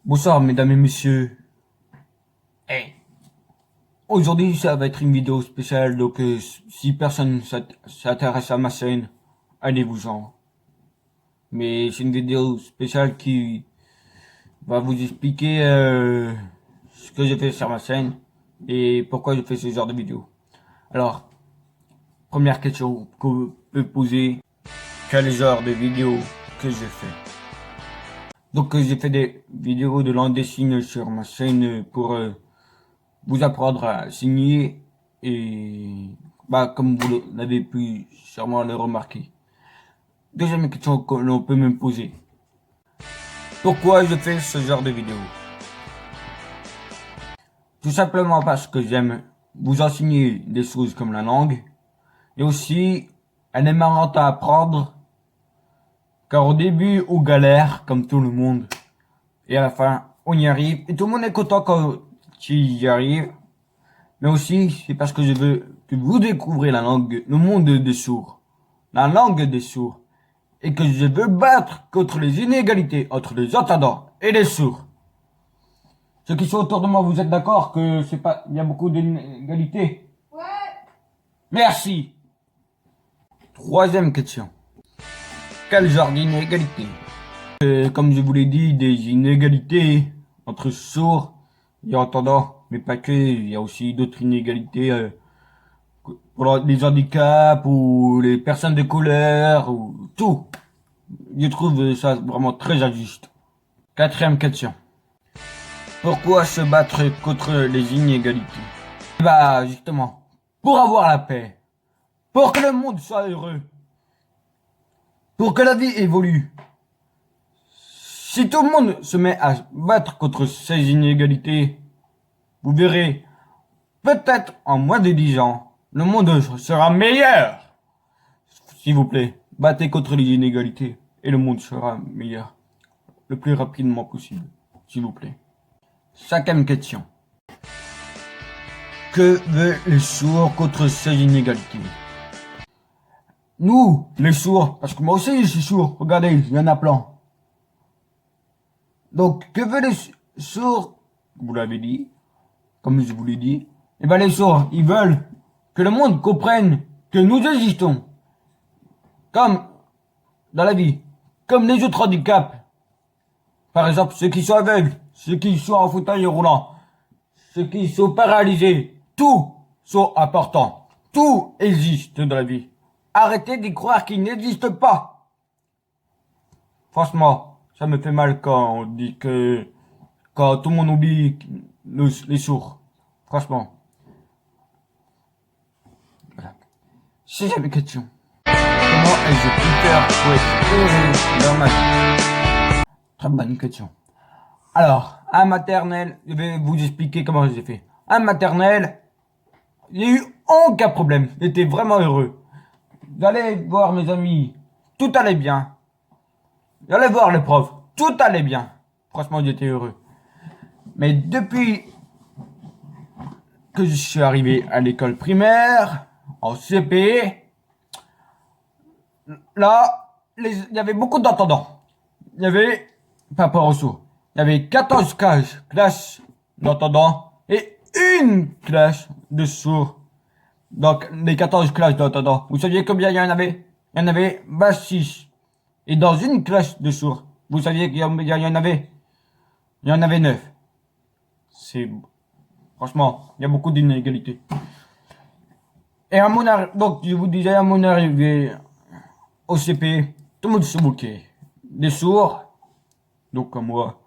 Bonsoir mesdames et messieurs. Hey. Aujourd'hui ça va être une vidéo spéciale, donc si personne s'intéresse à ma chaîne, allez-vous-en. Mais c'est une vidéo spéciale qui va vous expliquer ce que je fais sur ma chaîne et pourquoi je fais ce genre de vidéo. Alors, première question que vous pouvez poser, quel genre de vidéo que je fais? Donc j'ai fait des vidéos de langue des signes sur ma chaîne pour vous apprendre à signer et comme vous l'avez pu sûrement le remarquer. Deuxième question que l'on peut me poser. Pourquoi je fais ce genre de vidéo? Tout simplement parce que j'aime vous enseigner des choses comme la langue et aussi elle est marrante à apprendre car au début on galère comme tout le monde et à la fin on y arrive et tout le monde est content quand tu y arrives. Mais aussi, c'est parce que je veux que vous découvrez la langue, le monde des sourds, la langue des sourds, et que je veux battre contre les inégalités entre les entendants et les sourds. Ceux qui sont autour de moi, vous êtes d'accord que c'est pas, il y a beaucoup d'inégalités? Ouais. Merci. Troisième question. Quel genre d'inégalité? Comme je vous l'ai dit, des inégalités entre sourds et entendants, mais pas que, il y a aussi d'autres inégalités, pour les handicaps ou les personnes de couleur ou tout. Je trouve ça vraiment très injuste. Quatrième question. Pourquoi se battre contre les inégalités? Bah justement, pour avoir la paix, pour que le monde soit heureux, pour que la vie évolue. Si tout le monde se met à se battre contre ces inégalités, vous verrez, peut-être en moins de 10 ans, le monde sera meilleur. S'il vous plaît, battez contre les inégalités et le monde sera meilleur le plus rapidement possible, s'il vous plaît. Cinquième question. Que veulent les sourds contre ces inégalités? Nous, les sourds, parce que moi aussi je suis sourd, regardez, il y en a plein. Donc, que veulent les sourds? Vous l'avez dit, comme je vous l'ai dit. Eh ben les sourds, ils veulent que le monde comprenne que nous existons. Comme dans la vie, comme les autres handicaps. Par exemple, ceux qui sont aveugles, ceux qui sont en fauteuil roulant, ceux qui sont paralysés, tout sont importants. Tout existe dans la vie. Arrêtez d'y croire qu'il n'existe pas. Franchement, ça me fait mal quand on dit quand tout le monde oublie les sourds. Franchement. Voilà. Sixième question. Comment ai-je pu faire pour être heureux dans ma vie? Très bonne question. Alors, à maternelle, je vais vous expliquer comment j'ai fait. À maternelle, il n'y a eu aucun problème. J'étais vraiment heureux. J'allais voir mes amis. Tout allait bien. J'allais voir les profs. Tout allait bien. Franchement, j'étais heureux. Mais depuis que je suis arrivé à l'école primaire, en CP, là, il y avait beaucoup d'entendants. Il y avait, par rapport aux sourds, il y avait 14 classes d'entendants et une classe de sourds. Donc, les 14 classes d'entendants. Vous saviez combien il y en avait? Il y en avait 26. Et dans une classe de sourds, vous saviez qu'il y en avait? Il y en avait 9. C'est, franchement, il y a beaucoup d'inégalités. Et à mon arrivée, donc, je vous disais, à mon arrivée au CP, tout le monde se moquait. Des sourds, donc comme moi,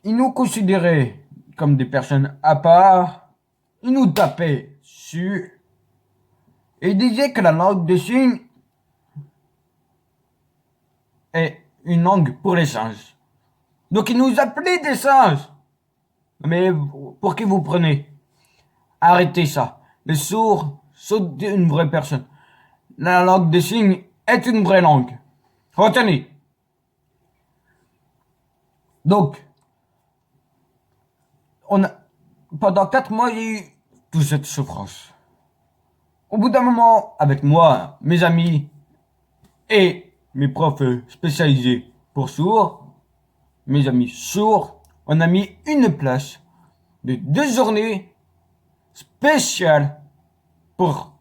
ils nous considéraient comme des personnes à part, ils nous tapaient dessus, et ils disaient que la langue des signes est une langue pour les singes. Donc ils nous appelaient des singes. Mais pour qui vous prenez? Arrêtez ça. Les sourds sont une vraie personne. La langue des signes est une vraie langue. Retenez. Donc, pendant 4 mois, il y a eu toute cette souffrance. Au bout d'un moment, avec moi, mes amis et mes profs spécialisés pour sourds, mes amis sourds, on a mis une place de 2 journées spéciales pour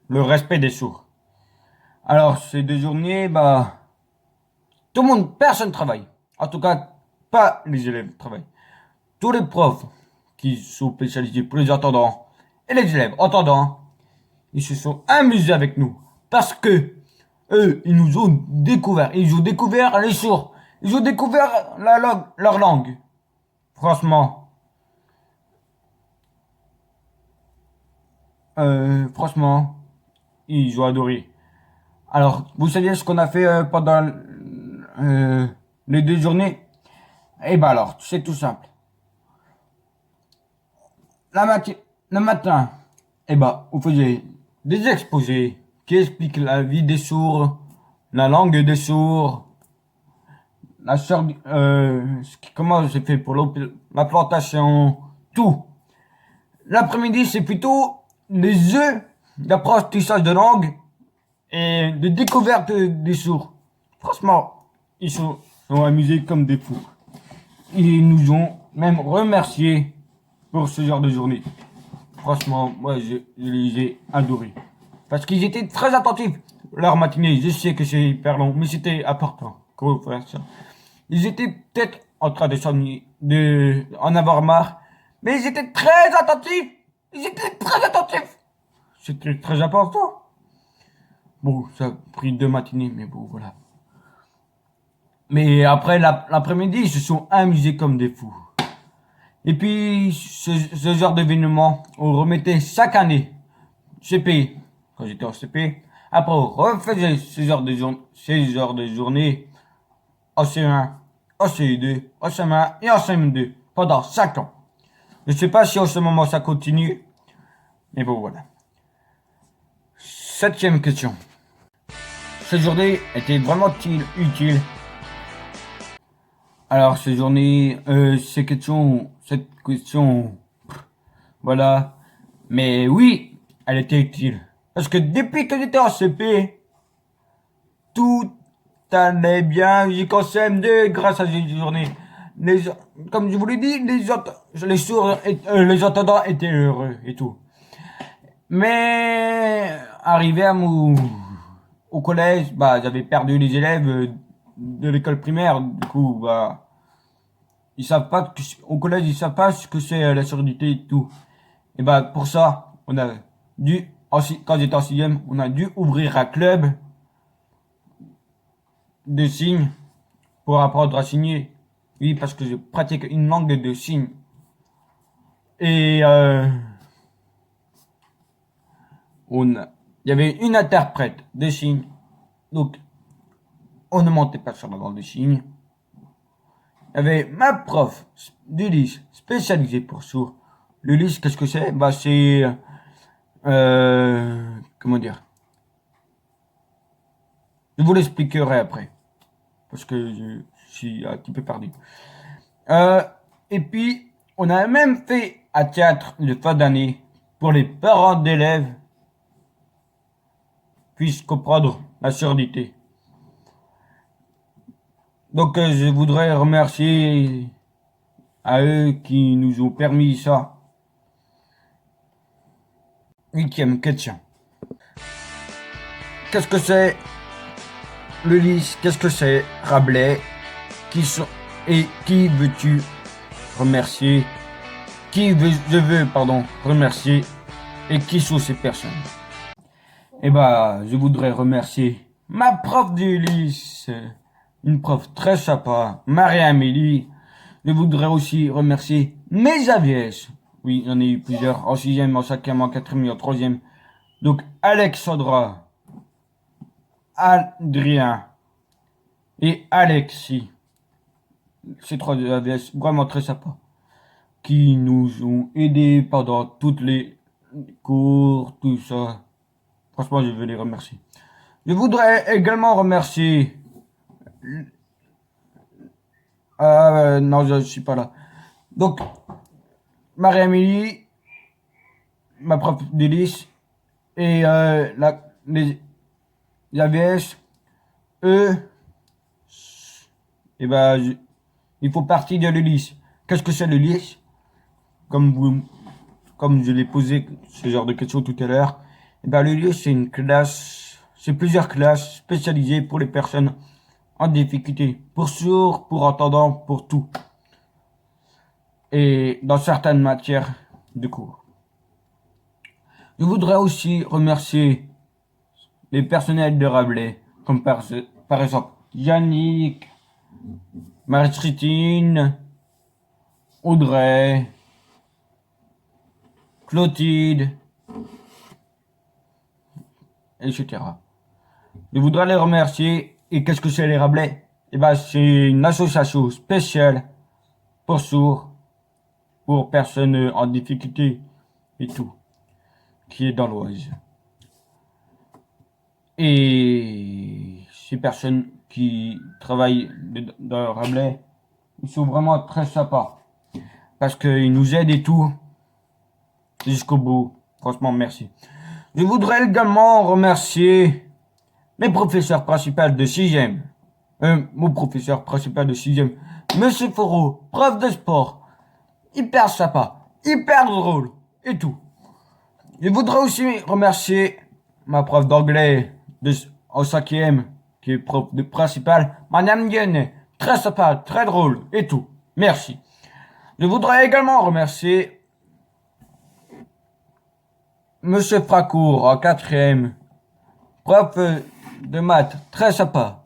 le respect des sourds. Alors, ces 2 journées, tout le monde, personne travaille. En tout cas, pas les élèves travaillent. Tous les profs qui sont spécialisés pour les entendants et les élèves entendants, ils se sont amusés avec nous. Parce que eux, ils nous ont découvert. Ils ont découvert les sourds. Ils ont découvert leur langue. Franchement, ils ont adoré. Alors, vous saviez ce qu'on a fait pendant les 2 journées? Eh ben alors, c'est tout simple. Le matin, on faisait des exposés qui expliquent la vie des sourds, la langue des sourds, comment c'est fait pour la plantation, tout. L'après-midi, c'est plutôt les œufs d'apprentissage de langue et de découverte des sourds. Franchement, ils sont amusés comme des fous. Ils nous ont même remerciés pour ce genre de journée. Franchement, moi, je les ai adorés. Parce qu'ils étaient très attentifs. Leur matinée, je sais que c'est hyper long, mais c'était important qu'on fasse ça. Ils étaient peut-être en train de s'ennuyer, en avoir marre, mais ils étaient très attentifs. Ils étaient très attentifs. C'était très important. Bon, ça a pris 2 matinées, mais bon, voilà. Mais après, l'après-midi, ils se sont amusés comme des fous. Et puis, ce genre d'événement, on remettait chaque année, CP, quand j'étais en CP. Après, on refaisait ce genre de journées en CE1, en CE2, en CM1 et en CM2 pendant 5 ans. Je sais pas si en ce moment ça continue, mais bon, voilà. 7e question. Cette journée était vraiment-t-il utile? Alors, cette journée, cette question, voilà. Mais oui, elle était utile. Parce que depuis que j'étais en CP, tout allait bien jusqu'en CM2 grâce à cette journée. Comme je vous l'ai dit, les sourds, les entendants étaient heureux et tout. Mais, arrivé au collège, j'avais perdu les élèves de l'école primaire. Du coup, ils savent pas au collège, ils savent pas ce que c'est la surdité et tout. Et pour ça, on a dû, quand j'étais en 6e, on a dû ouvrir un club de signes pour apprendre à signer. Oui, parce que je pratique une langue de signes. Et il y avait une interprète de signes. Donc, on ne mentait pas sur la langue de signes. Il y avait ma prof du lycée spécialisée pour sourds. Le lycée, qu'est-ce que c'est? C'est comment dire? Je vous l'expliquerai après. Parce que je suis un petit peu perdu. Et puis, on a même fait un théâtre de fin d'année pour les parents d'élèves puissent comprendre la surdité. Donc, je voudrais remercier à eux qui nous ont permis ça. 8e question. Qu'est-ce que c'est Ulysse? Qu'est-ce que c'est Rabelais? Qui veux-tu remercier? Je veux remercier. Et qui sont ces personnes? Je voudrais remercier ma prof d'Ulysse, une prof très sympa, Marie-Amélie. Je voudrais aussi remercier mes AVS. Oui, j'en ai eu plusieurs, en 6e, en 5e, en 4e et en 3e. Donc, Alexandra, Adrien et Alexis. Ces 3 AVS vraiment très sympas. Qui nous ont aidés pendant toutes les cours, tout ça. Franchement, je veux les remercier. Je voudrais également remercier... non, je suis pas là. Donc, Marie-Amélie, ma prof d'hélice, et les AVS, eux, Il faut partir de l'Ulysse. Qu'est-ce que c'est l'Ulysse? Comme je l'ai posé ce genre de questions tout à l'heure, eh ben, l'Ulysse, c'est plusieurs classes spécialisées pour les personnes en difficulté, pour sourds, pour entendants, pour tout. Et dans certaines matières de cours. Je voudrais aussi remercier les personnels de Rabelais, comme par exemple Yannick, Marie-Tritine, Audrey, Clotilde, etc. Je voudrais les remercier. Et qu'est-ce que c'est les Rabelais? Eh ben, c'est une association spéciale pour sourds, pour personnes en difficulté et tout, qui est dans l'Oise. Et ces personnes qui travaillent dans Rabelais, ils sont vraiment très sympas. Parce qu'ils nous aident et tout, jusqu'au bout. Franchement, merci. Je voudrais également remercier mes professeurs principaux de 6e. Mon professeur principal de 6e, Monsieur Foreau, prof de sport. Hyper sympa, hyper drôle, et tout. Je voudrais aussi remercier ma prof d'anglais en 5e, qui est prof de principal, Madame Guenet. Très sympa, très drôle, et tout. Merci. Je voudrais également remercier Monsieur Fracourt en 4e, prof de maths, très sympa.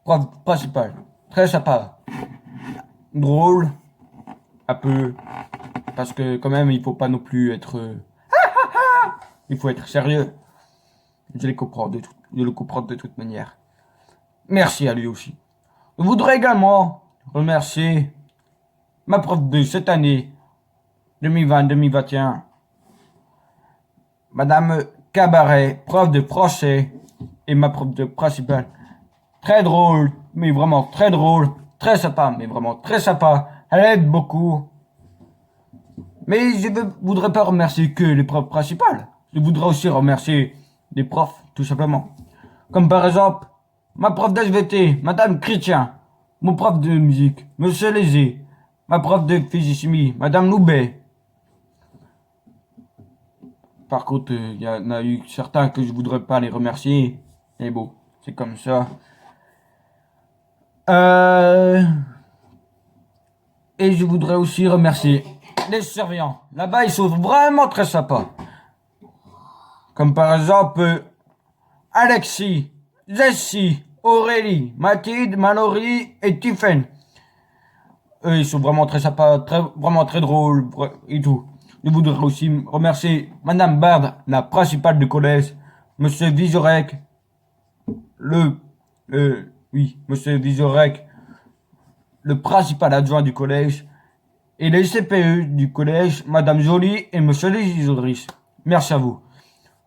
Prof principal, très sympa. Drôle, un peu, parce que quand même il faut pas non plus être... il faut être sérieux. Je le comprends de toute manière. Merci à lui aussi. Je voudrais également remercier ma prof de cette année, 2020-2021, Madame Cabaret, prof de français, et ma prof de principale. Très drôle, mais vraiment très drôle, très sympa, mais vraiment très sympa. Elle aide beaucoup. Mais je ne voudrais pas remercier que les profs principales. Je voudrais aussi remercier les profs, tout simplement. Comme par exemple, ma prof d'SVT, Madame Chrétien, mon prof de musique, Monsieur Lézé, ma prof de physique-chimie, Madame Loubet. Par contre, il y en a eu certains que je voudrais pas les remercier. Mais bon, c'est comme ça. Et je voudrais aussi remercier les surveillants. Là-bas, ils sont vraiment très sympas. Comme par exemple, Alexis, Jessie, Aurélie, Mathilde, Mallory et Tiffen. Eux, ils sont vraiment très sympas, vraiment très drôles et tout. Je voudrais aussi remercier Madame Bard, la principale du collège, Monsieur Vizorek, Monsieur Vizorek, le principal adjoint du collège, et les CPE du collège, Madame Jolie et Monsieur Légisoris. Merci à vous.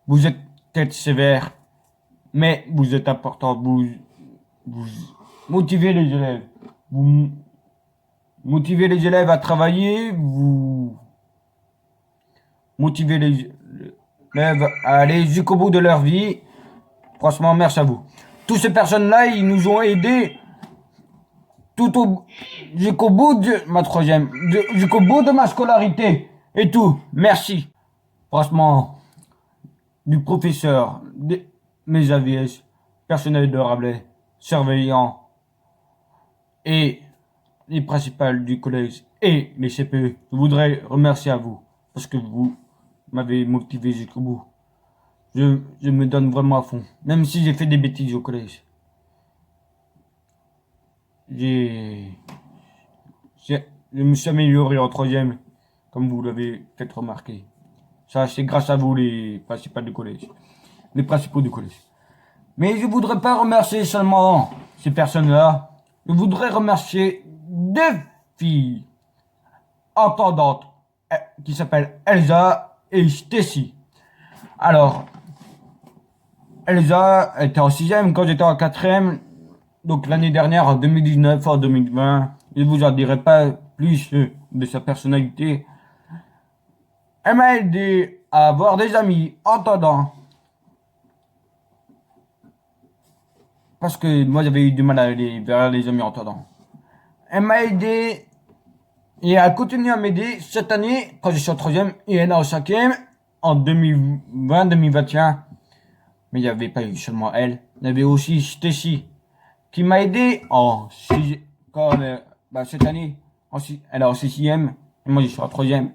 Vous êtes peut-être sévère, mais vous êtes important. Vous motivez les élèves. Vous motivez les élèves à travailler. Vous motivez les élèves à aller jusqu'au bout de leur vie. Franchement, merci à vous. Toutes ces personnes-là, ils nous ont aidés jusqu'au bout de ma jusqu'au bout de ma scolarité et tout. Merci. Franchement, du professeur, mes AVS, personnel de Rabelais, surveillants et les principales du collège et les CPE, je voudrais remercier à vous parce que vous m'avez motivé jusqu'au bout. Je me donne vraiment à fond, même si j'ai fait des bêtises au collège. Je me suis amélioré en 3e, comme vous l'avez peut-être remarqué. Ça, c'est grâce à vous, les principaux du collège. Les principaux du collège. Mais je voudrais pas remercier seulement ces personnes-là. Je voudrais remercier 2 filles entendantes qui s'appellent Elsa et Stacy. Alors, Elsa était en 6e quand j'étais en 4e. Donc l'année dernière, en 2019, en 2020, je vous en dirai pas plus de sa personnalité. Elle m'a aidé à avoir des amis entendants. Parce que moi j'avais eu du mal à aller vers les amis entendants. Elle m'a aidé et elle a continué à m'aider cette année quand je suis en troisième et elle est en cinquième en 2020-2021. Mais il n'y avait pas eu seulement elle. Il y avait aussi Stacy qui m'a aidé cette année. Elle est en sixième et moi je suis en troisième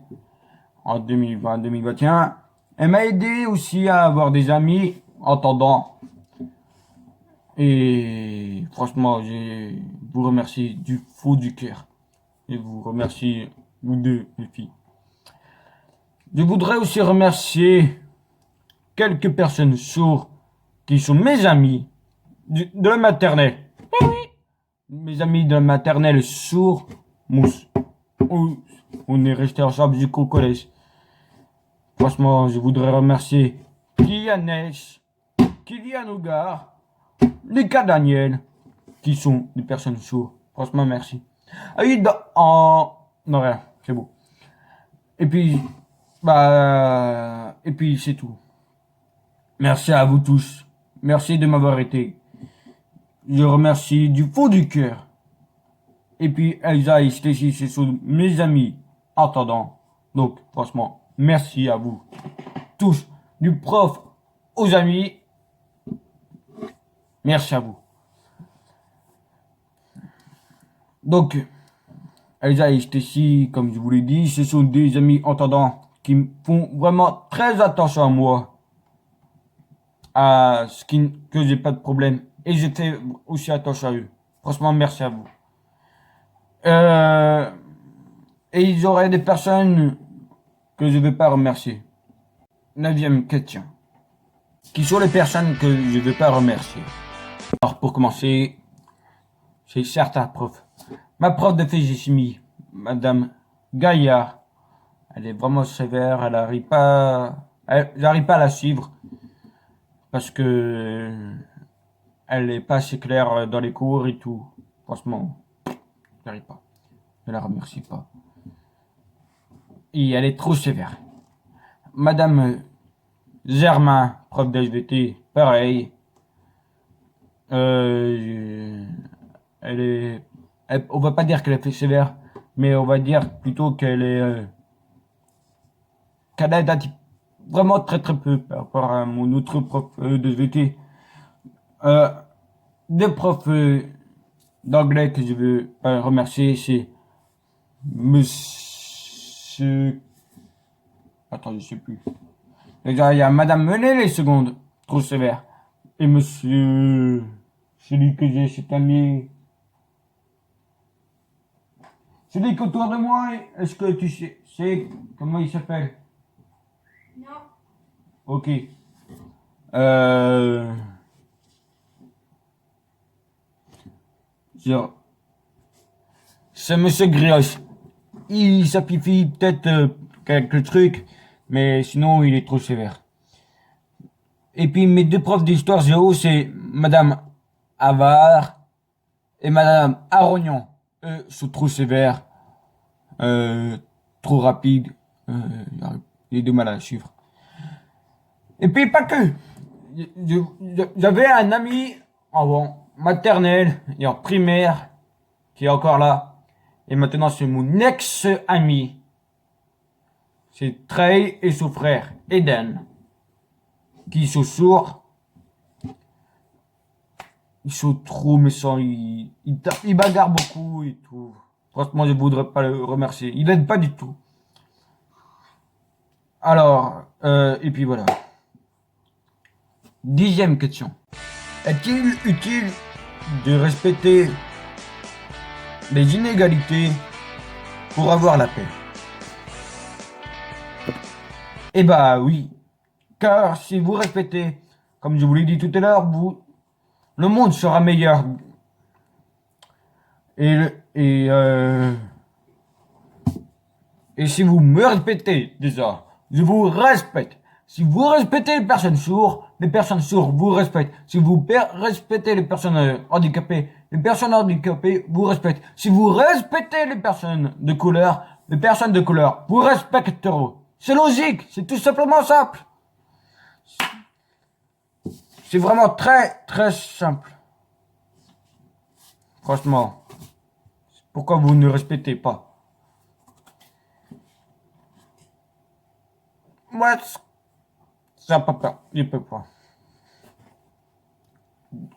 en 2020-2021. Elle m'a aidé aussi à avoir des amis en attendant. Et franchement, je vous remercie du fond du cœur. Et vous remercie, vous deux, les filles. Je voudrais aussi remercier quelques personnes sourdes qui sont mes amis de la maternelle. Mes amis de la maternelle sourds, mousse. On est restés ensemble jusqu'au collège. Franchement, je voudrais remercier Kylianesh, Kylian Ougar, Lucas Daniel, qui sont des personnes sourdes. Franchement, merci. Ah oui, non, rien, c'est beau. Et puis, c'est tout. Merci à vous tous. Merci de m'avoir été. Je remercie du fond du cœur. Et puis, Elsa et Stacy, ce sont mes amis attendant. Donc, franchement, merci à vous tous. Du prof aux amis. Merci à vous. Donc, Elsa et Stacy, comme je vous l'ai dit, ce sont des amis entendants qui font vraiment très attention à moi. À ce que j'ai pas de problème. Et je fais aussi attention à eux. Franchement, merci à vous. Et il y aurait des personnes que je ne vais pas remercier. 9e question. Qui sont les personnes que je ne vais pas remercier? Alors, pour commencer, c'est certains profs. Ma prof de physique-chimie, Madame Gaillard, elle est vraiment sévère, j'arrive pas à la suivre parce que elle est pas assez claire dans les cours et tout. Franchement, j'arrive pas. Je la remercie pas. Et elle est trop sévère. Madame Germain, prof d'SVT, pareil. On va pas dire qu'elle est fait sévère, mais on va dire plutôt qu'elle aide vraiment très très peu par rapport à mon autre prof de SVT. Deux profs d'anglais que je veux remercier, c'est Monsieur... Attends, je sais plus. Déjà, il y a Madame Menet, les secondes, trop sévère. Et Monsieur... Celui que j'ai cette année... Celui qui est autour de moi, est-ce que tu sais comment il s'appelle? Non. Ok. C'est Monsieur Grioche. Il simplifie peut-être quelques trucs, mais sinon il est trop sévère. Et puis mes deux profs d'histoire géo, c'est Madame Avard et Madame Arognon. Eux sont trop sévères, trop rapides, j'ai du mal à suivre. Et puis pas que. J'avais un ami en maternelle et en primaire qui est encore là. Et maintenant c'est mon ex-ami. C'est Trey et son frère Eden. Qui sont sourds. Ils sont trop méchants. Ils bagarrent beaucoup et tout. Franchement, je voudrais pas le remercier. Il aide pas du tout. Alors, et puis voilà. 10e question. Est-il utile de respecter les inégalités pour avoir la paix? Eh bah oui. Car si vous respectez, comme je vous l'ai dit tout à l'heure, le monde sera meilleur. Et si vous me respectez déjà, je vous respecte. Si vous respectez les personnes sourdes vous respectent. Si vous respectez les personnes handicapées vous respectent. Si vous respectez les personnes de couleur vous respecteront. C'est logique, c'est tout simplement simple. C'est vraiment très très simple. Franchement, Pourquoi vous ne respectez pas? Moi, ça pas peur. Je peux pas.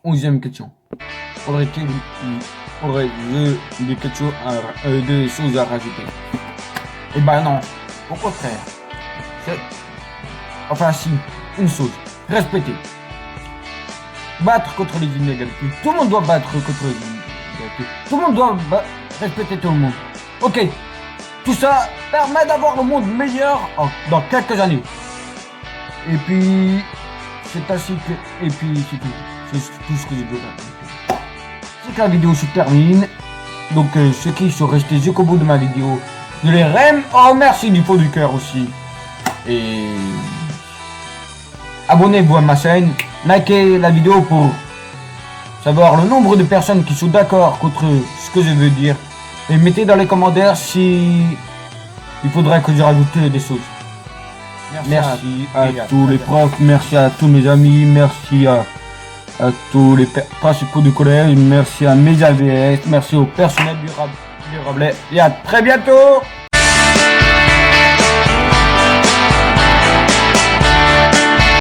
11e question. Aurais-je des choses à rajouter? Eh ben non. Au contraire. Enfin si, une chose. Respecter. Battre contre les inégalités. Tout le monde doit battre contre les inégalités. Tout le monde doit respecter tout le monde. Ok. Tout ça permet d'avoir le monde meilleur dans quelques années. Et puis, c'est ainsi que... Et puis, c'est tout. C'est tout ce que j'ai besoin. C'est que la vidéo se termine. Donc, ceux qui sont restés jusqu'au bout de ma vidéo, je les remercie du fond du cœur aussi. Et... abonnez-vous à ma chaîne. Likez la vidéo pour savoir le nombre de personnes qui sont d'accord contre ce que je veux dire. Et mettez dans les commentaires si il faudrait que je rajoute des choses. Merci à tous les profs, merci à tous mes amis, merci à tous les principaux du collège, merci à mes AVS, merci au personnel du Rabelais et à très bientôt.